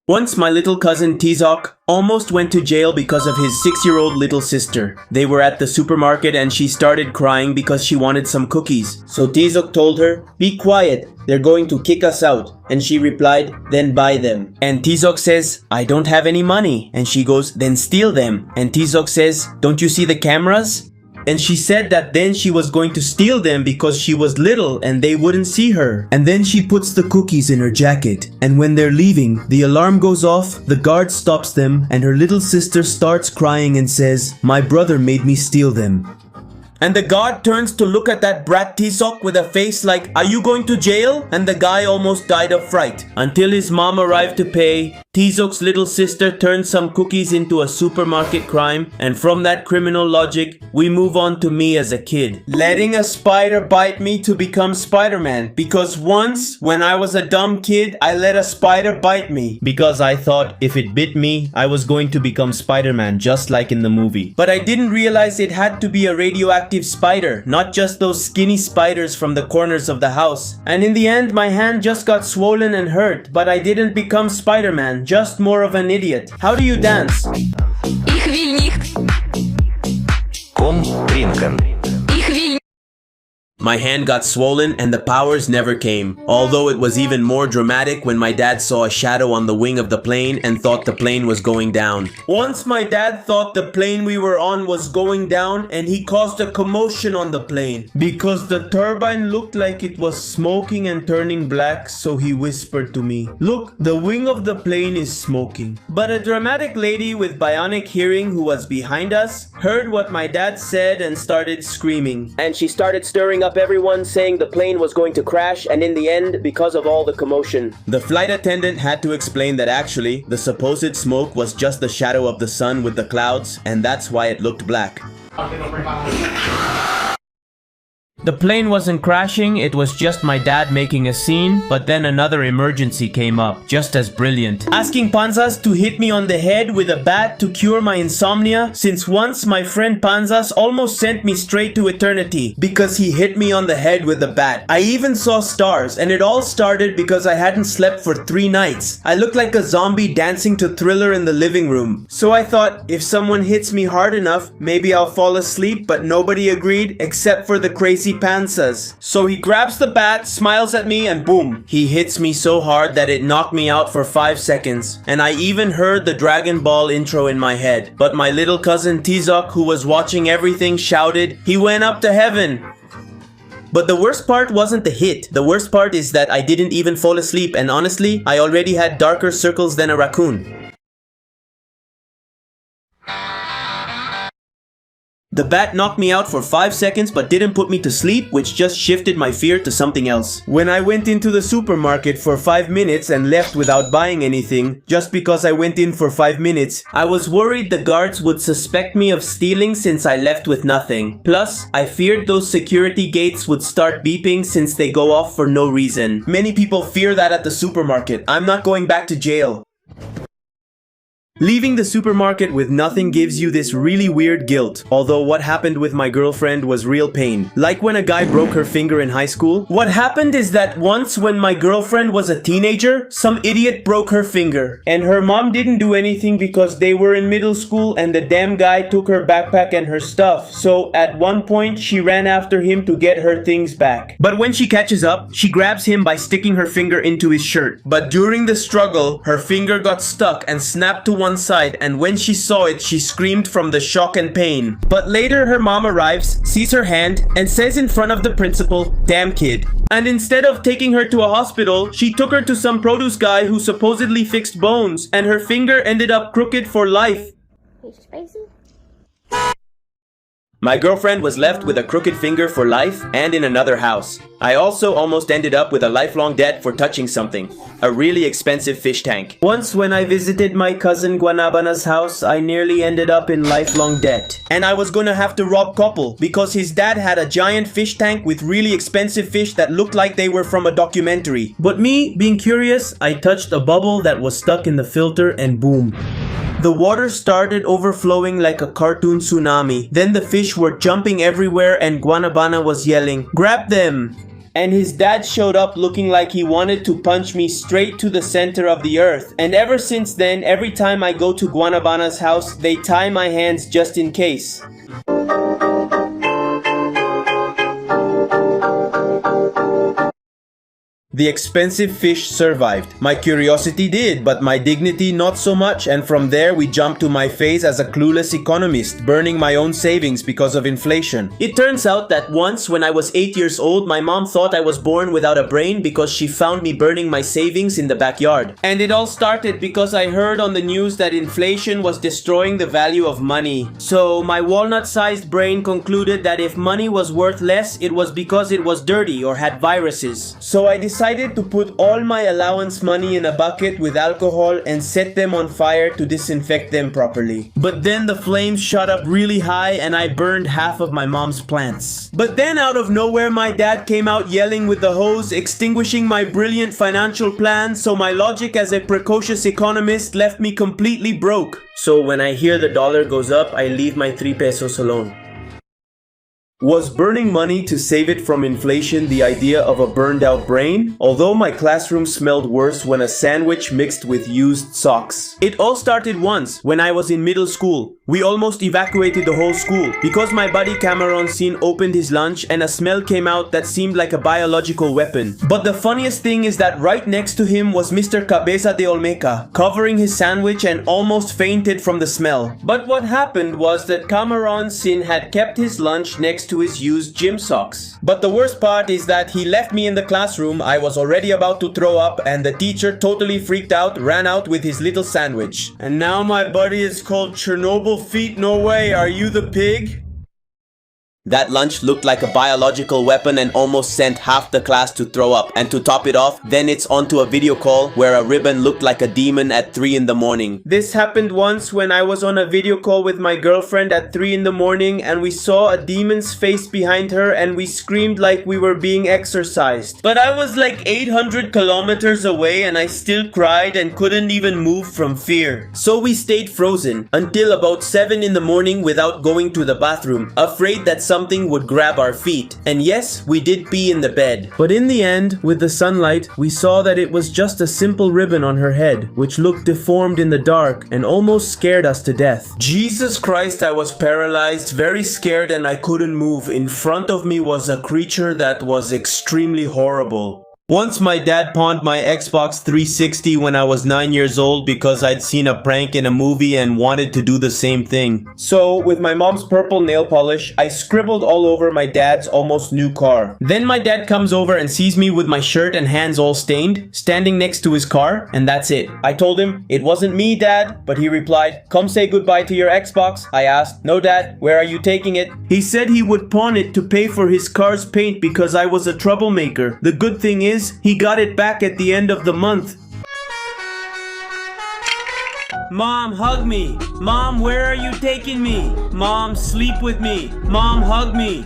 Once my little cousin Tizoc almost went to jail because of his 6-year-old little sister. They were at the supermarket and she started crying because she wanted some cookies. So Tizoc told her, "Be quiet, they're going to kick us out." And she replied, "Then buy them." And Tizoc says, "I don't have any money." And she goes, "Then steal them." And Tizoc says, "Don't you see the cameras?" And she said that then she was going to steal them because she was little and they wouldn't see her. And then she puts the cookies in her jacket. And when they're leaving, the alarm goes off, the guard stops them, and her little sister starts crying and says, "My brother made me steal them." And the guard turns to look at that brat Tizoc with a face like, "Are you going to jail?" And the guy almost died of fright. Until his mom arrived to pay, Tizoc's little sister turned some cookies into a supermarket crime, and from that criminal logic, we move on to me as a kid. Letting a spider bite me to become Spider-Man, because once, when I was a dumb kid, I let a spider bite me, because I thought if it bit me, I was going to become Spider-Man, just like in the movie. But I didn't realize it had to be a radioactive spider, not just those skinny spiders from the corners of the house. And in the end, my hand just got swollen and hurt, but I didn't become Spider-Man. Just more of an idiot. How do you dance? Ich will nicht. Komm trinken. Ich will. My hand got swollen and the powers never came. Although it was even more dramatic when my dad saw a shadow on the wing of the plane and thought the plane was going down. Once my dad thought the plane we were on was going down and he caused a commotion on the plane because the turbine looked like it was smoking and turning black, so he whispered to me, "Look, the wing of the plane is smoking." But a dramatic lady with bionic hearing who was behind us heard what my dad said and started screaming. And she started stirring up everyone, saying the plane was going to crash, and in the end, because of all the commotion. The flight attendant had to explain that actually, the supposed smoke was just the shadow of the sun with the clouds, and that's why it looked black. The plane wasn't crashing, it was just my dad making a scene, but then another emergency came up, just as brilliant. Asking Panzas to hit me on the head with a bat to cure my insomnia, since once my friend Panzas almost sent me straight to eternity because he hit me on the head with a bat. I even saw stars, and it all started because I hadn't slept for 3 nights. I looked like a zombie dancing to Thriller in the living room. So I thought, if someone hits me hard enough, maybe I'll fall asleep, but nobody agreed except for the crazy Panzas. So he grabs the bat, smiles at me, and boom. He hits me so hard that it knocked me out for 5 seconds. And I even heard the Dragon Ball intro in my head. But my little cousin Tizoc, who was watching everything, shouted, "He went up to heaven." But the worst part wasn't the hit. The worst part is that I didn't even fall asleep, and honestly, I already had darker circles than a raccoon. The bat knocked me out for 5 seconds but didn't put me to sleep, which just shifted my fear to something else. When I went into the supermarket for 5 minutes and left without buying anything, just because I went in for 5 minutes, I was worried the guards would suspect me of stealing since I left with nothing. Plus, I feared those security gates would start beeping since they go off for no reason. Many people fear that at the supermarket. I'm not going back to jail. Leaving the supermarket with nothing gives you this really weird guilt, although what happened with my girlfriend was real pain. Like when a guy broke her finger in high school. What happened is that once when my girlfriend was a teenager, some idiot broke her finger. And her mom didn't do anything because they were in middle school and the damn guy took her backpack and her stuff. So at one point, she ran after him to get her things back. But when she catches up, she grabs him by sticking her finger into his shirt. But during the struggle, her finger got stuck and snapped to one side, and when she saw it, she screamed from the shock and pain. But later her mom arrives, sees her hand, and says in front of the principal, "Damn kid." And instead of taking her to a hospital, she took her to some produce guy who supposedly fixed bones, and her finger ended up crooked for life. My girlfriend was left with a crooked finger for life and in another house. I also almost ended up with a lifelong debt for touching something, a really expensive fish tank. Once when I visited my cousin Guanabana's house, I nearly ended up in lifelong debt. And I was gonna have to rob Koppel because his dad had a giant fish tank with really expensive fish that looked like they were from a documentary. But me, being curious, I touched a bubble that was stuck in the filter and boom. The water started overflowing like a cartoon tsunami. Then the fish were jumping everywhere and Guanabana was yelling, "Grab them!" And his dad showed up looking like he wanted to punch me straight to the center of the earth. And ever since then, every time I go to Guanabana's house, they tie my hands just in case. The expensive fish survived. My curiosity did, but my dignity not so much, and from there we jumped to my phase as a clueless economist, burning my own savings because of inflation. It turns out that once, when I was 8 years old, my mom thought I was born without a brain because she found me burning my savings in the backyard. And it all started because I heard on the news that inflation was destroying the value of money. So my walnut-sized brain concluded that if money was worth less, it was because it was dirty or had viruses. So I decided to put all my allowance money in a bucket with alcohol and set them on fire to disinfect them properly. But then the flames shot up really high and I burned half of my mom's plants. But then out of nowhere my dad came out yelling with the hose, extinguishing my brilliant financial plan, so my logic as a precocious economist left me completely broke. So when I hear the dollar goes up, I leave my 3 pesos alone. Was burning money to save it from inflation the idea of a burned out brain? Although my classroom smelled worse when a sandwich mixed with used socks. It all started once when I was in middle school. We almost evacuated the whole school because my buddy Cameron Sin opened his lunch and a smell came out that seemed like a biological weapon. But the funniest thing is that right next to him was Mr. Cabeza de Olmeca, covering his sandwich and almost fainted from the smell. But what happened was that Cameron Sin had kept his lunch next to his used gym socks. But the worst part is that he left me in the classroom. I was already about to throw up and the teacher, totally freaked out, ran out with his little sandwich. And now my buddy is called Chernobyl Feet. No way, are you the pig? That lunch looked like a biological weapon and almost sent half the class to throw up. And to top it off, then it's onto a video call where a ribbon looked like a demon at 3 in the morning. This happened once when I was on a video call with my girlfriend at 3 in the morning and we saw a demon's face behind her and we screamed like we were being exorcised. But I was like 800 kilometers away and I still cried and couldn't even move from fear. So we stayed frozen until about 7 in the morning without going to the bathroom, afraid that something would grab our feet. And yes, we did pee in the bed. But in the end, with the sunlight, we saw that it was just a simple ribbon on her head, which looked deformed in the dark and almost scared us to death. Jesus Christ, I was paralyzed, very scared, and I couldn't move. In front of me was a creature that was extremely horrible. Once my dad pawned my Xbox 360 when I was 9 years old because I'd seen a prank in a movie and wanted to do the same thing. So, with my mom's purple nail polish, I scribbled all over my dad's almost new car. Then my dad comes over and sees me with my shirt and hands all stained, standing next to his car, and that's it. I told him, "It wasn't me, Dad," but he replied, "Come say goodbye to your Xbox." I asked, "No, Dad, where are you taking it?" He said he would pawn it to pay for his car's paint because I was a troublemaker. The good thing is, he got it back at the end of the month. Mom, hug me. Mom, where are you taking me? Mom, sleep with me. Mom, hug me.